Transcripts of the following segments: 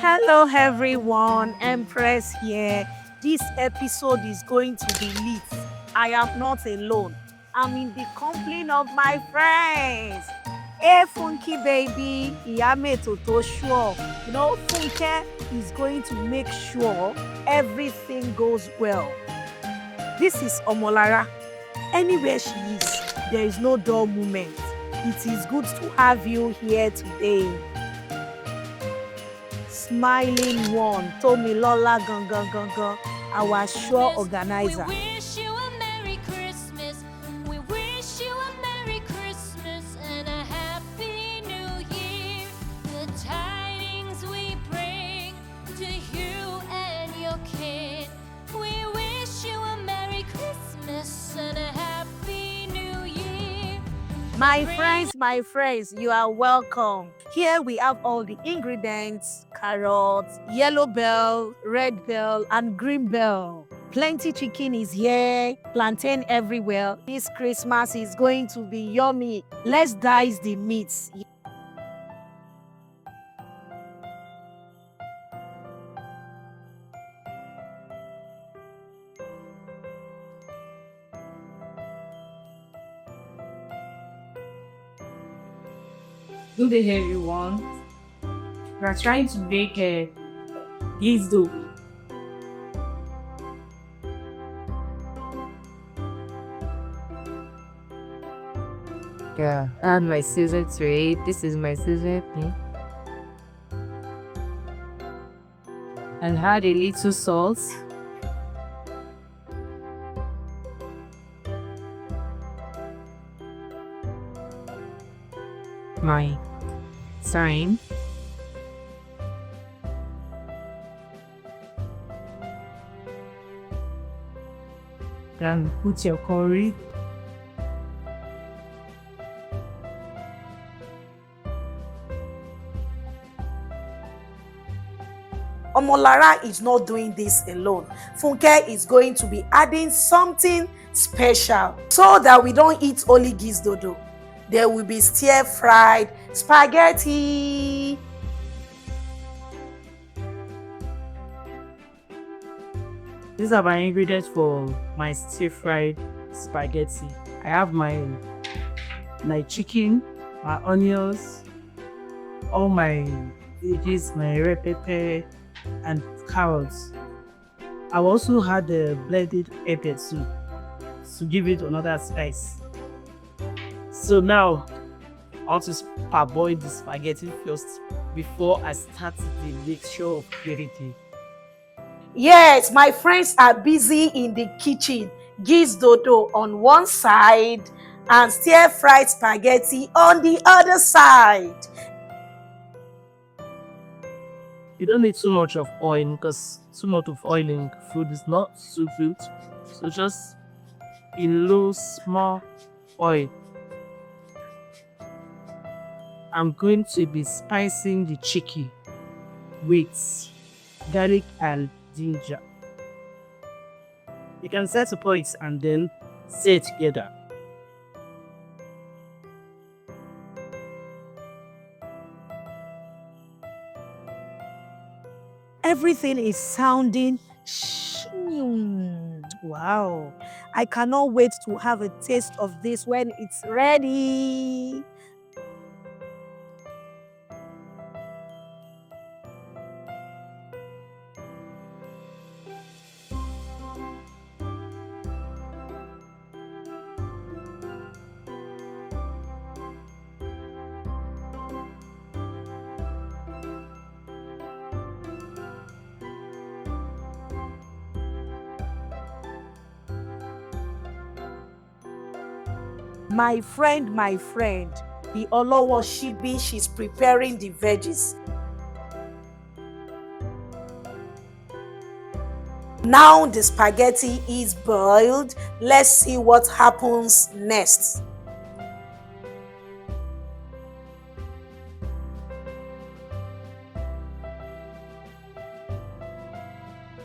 Hello everyone, Empress here. This episode is going to be lit. I am not alone. I'm in the company of my friends. Hey Funky baby, Iyame Toto sure. Funke is going to make sure everything goes well. This is Omolara. Anywhere she is, there is no dull moment. It is good to have you here today. Smiling one, Tomilola Gangan, our sure organizer. We wish you a Merry Christmas. We wish you a Merry Christmas and a Happy New Year. The tidings we bring to you and your kin. We wish you a Merry Christmas and a Happy New Year. My friends, you are welcome. Here we have all the ingredients: carrots, yellow bell, red bell, and green bell. Plenty chicken is here, plantain everywhere. This Christmas is going to be yummy. Let's dice the meats. Good day, everyone. We are trying to make a Gizdodo. Yeah, add my season to it. This is my season. And add a little salt. My thyme. Then put your curry. Omolara is not doing this alone. Funke is going to be adding something special so that we don't eat only Gizdodo. There will be stir-fried spaghetti. These are my ingredients for my stir-fried spaghetti. I have my chicken, my onions, all my veggies, my red pepper, and carrots. I also had the blended pepper too to give it another spice. So now I want to parboil the spaghetti first before I start the mixture of everything. Yes, my friends are busy in the kitchen. Gizdodo on one side and stir-fried spaghetti on the other side. You don't need too much of oil because too much of oil in food is not so good. So just a low, small oil. I'm going to be spicing the chicken with garlic and ginger. You can set up it and then stir it together. Everything is sounding wow. I cannot wait to have a taste of this when it's ready. My friend, the Olowo Shibi, she's preparing the veggies. Now the spaghetti is boiled. Let's see what happens next.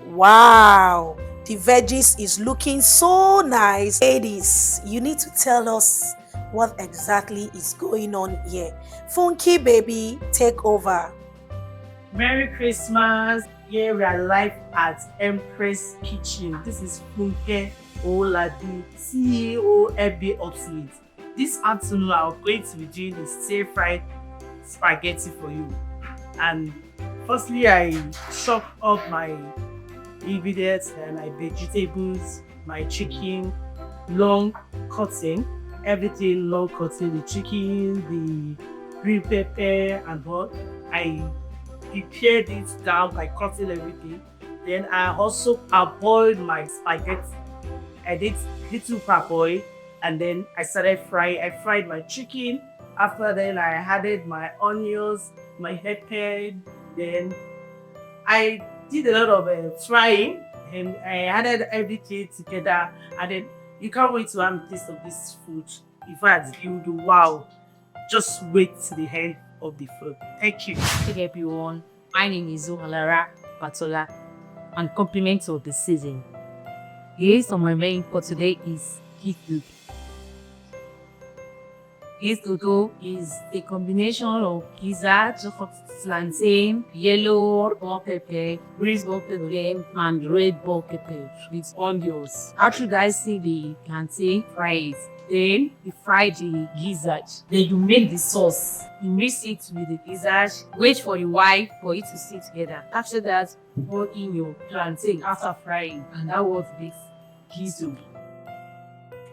Wow, the veggies is looking so nice. Ladies, you need to tell us what exactly is going on here. Funky baby, take over. Merry Christmas. Here we are live at Empress Kitchen. This is Funke Oladi, CEO FB Ultimate. This afternoon, I'm going to be doing the stir-fried spaghetti for you. And firstly, I chop up my ingredients and my vegetables, my chicken, long cutting, everything long cutting, the chicken, the green pepper and what. I prepared it down by cutting everything. Then I also parboiled my spaghetti. I did little parboil and then I started frying. I fried my chicken. After then I added my onions, my pepper. Then I did a lot of frying and I added everything together. And then you can't wait to have a taste of this food. In fact, you do wow. Just wait to the end of the food. Thank you. Hey everyone, my name is Zohalara Patola and compliments of the season. Yes, on my main for today is Gizzard. Gizzard Dodo is a combination of gizzard, plantain, yellow bell pepper, green bell pepper, and red bell pepper with onions. After dicing the plantain, fry it. Then you fry the gizzard. Then you make the sauce. You mix it with the gizzard. Wait for a while for it to sit together. After that, pour in your plantain after frying, and that was this gizzard.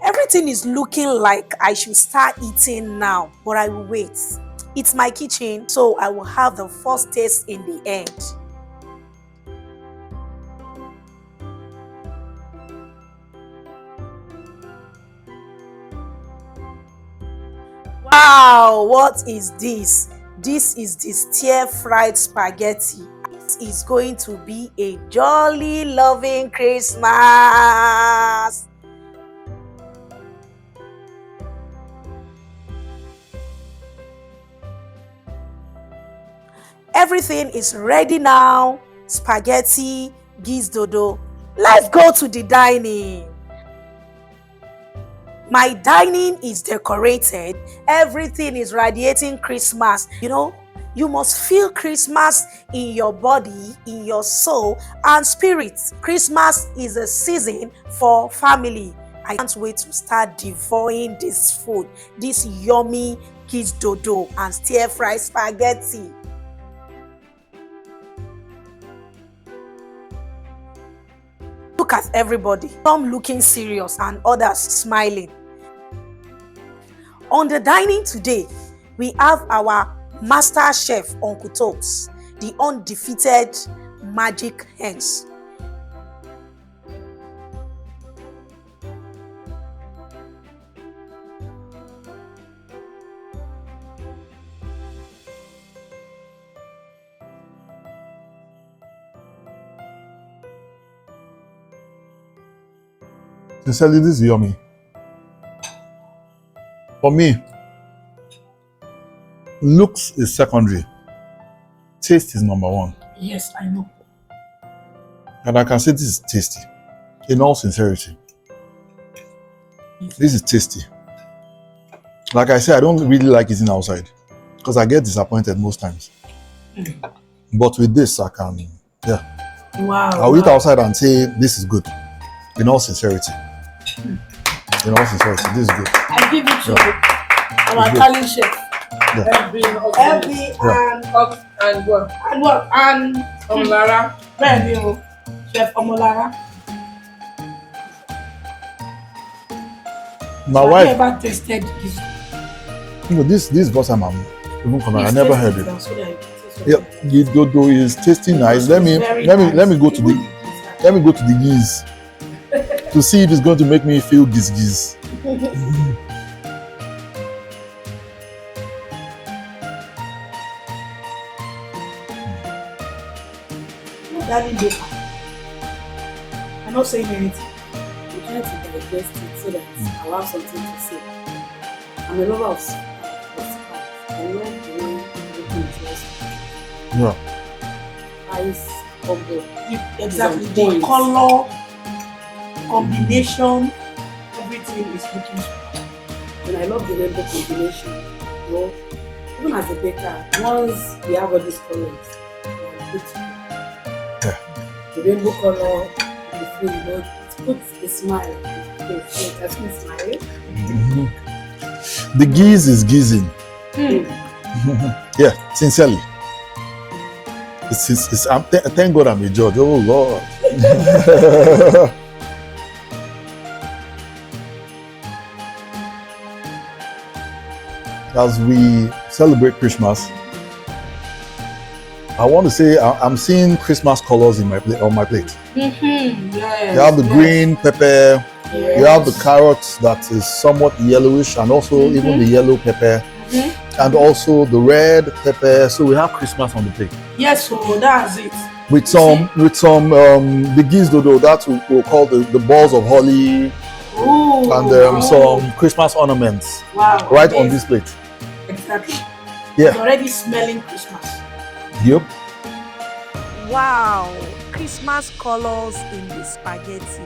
Everything is looking like I should start eating now, but I will wait. It's my kitchen, so I will have the first taste in the end. Wow, what is this? This is the stir-fried spaghetti. This is going to be a jolly loving Christmas. Everything is ready now. Spaghetti, Gizdodo. Let's go to the dining. My dining is decorated. Everything is radiating Christmas. You know, you must feel Christmas in your body, in your soul and spirit. Christmas is a season for family. I can't wait to start devouring this food, this yummy Gizdodo and stir-fried spaghetti. Look at everybody, some looking serious and others smiling. On the dining today, we have our master chef, Uncle Tokes, the undefeated magic hands. Sincerely, this is yummy. For me, looks is secondary. Taste is number one. Yes, I know. And I can say this is tasty. In all sincerity. This is tasty. Like I said, I don't really like eating outside because I get disappointed most times. But with this, I can, yeah. Wow. I'll eat outside and say this is good. In all sincerity. In all sincerity, this is good. I give it to our It's good. Italian chef. Yeah. And what? And Omolara. Chef Omolara. My Have you wife, ever tasted this? you know, this first time I'm even coming. I never heard it. So Yeah, Gizdodo is tasting nice. Let me go to the giz to see if it's going to make me feel giz. Daddy Baker. I'm not saying anything. I'm trying to digest it so that I'll have something to say. I'm a lover of spice. I love the way everything is nice. Yeah. Spice, exactly. The color, combination, everything is looking super. And I love the rainbow combination. You know, even as a baker, once we have all these colors, The rainbow color, the food, it puts a smile. It has me smile. The giz is gizzing. Yeah, sincerely. Thank God I'm a judge. Oh Lord. As we celebrate Christmas, I want to say I'm seeing Christmas colors in my on my plate. Yes, You have the green pepper, you have the carrots that is somewhat yellowish, and also even the yellow pepper, and also the red pepper. So we have Christmas on the plate. Yes, so that's it. With some the Gizdodo, that we'll call the balls of holly, Ooh, and some Christmas ornaments wow, right on this plate. Exactly. Yeah. It's already smelling Christmas. Yep. Wow, Christmas colors in the spaghetti.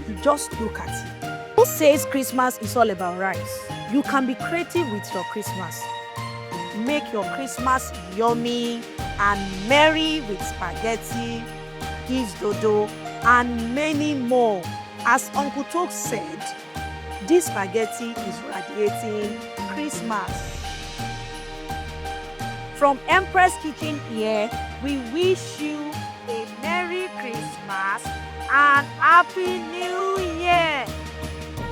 You just look at it. Who says Christmas is all about rice? You can be creative with your Christmas. Make your Christmas yummy and merry with spaghetti, Gizdodo, and many more. As Uncle Tok said, this spaghetti is radiating Christmas. From Empress Kitchen here, we wish you a Merry Christmas and Happy New Year.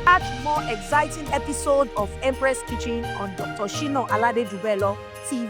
Catch more exciting episodes of Empress Kitchen on Dr. Shino Alade Dubelo TV.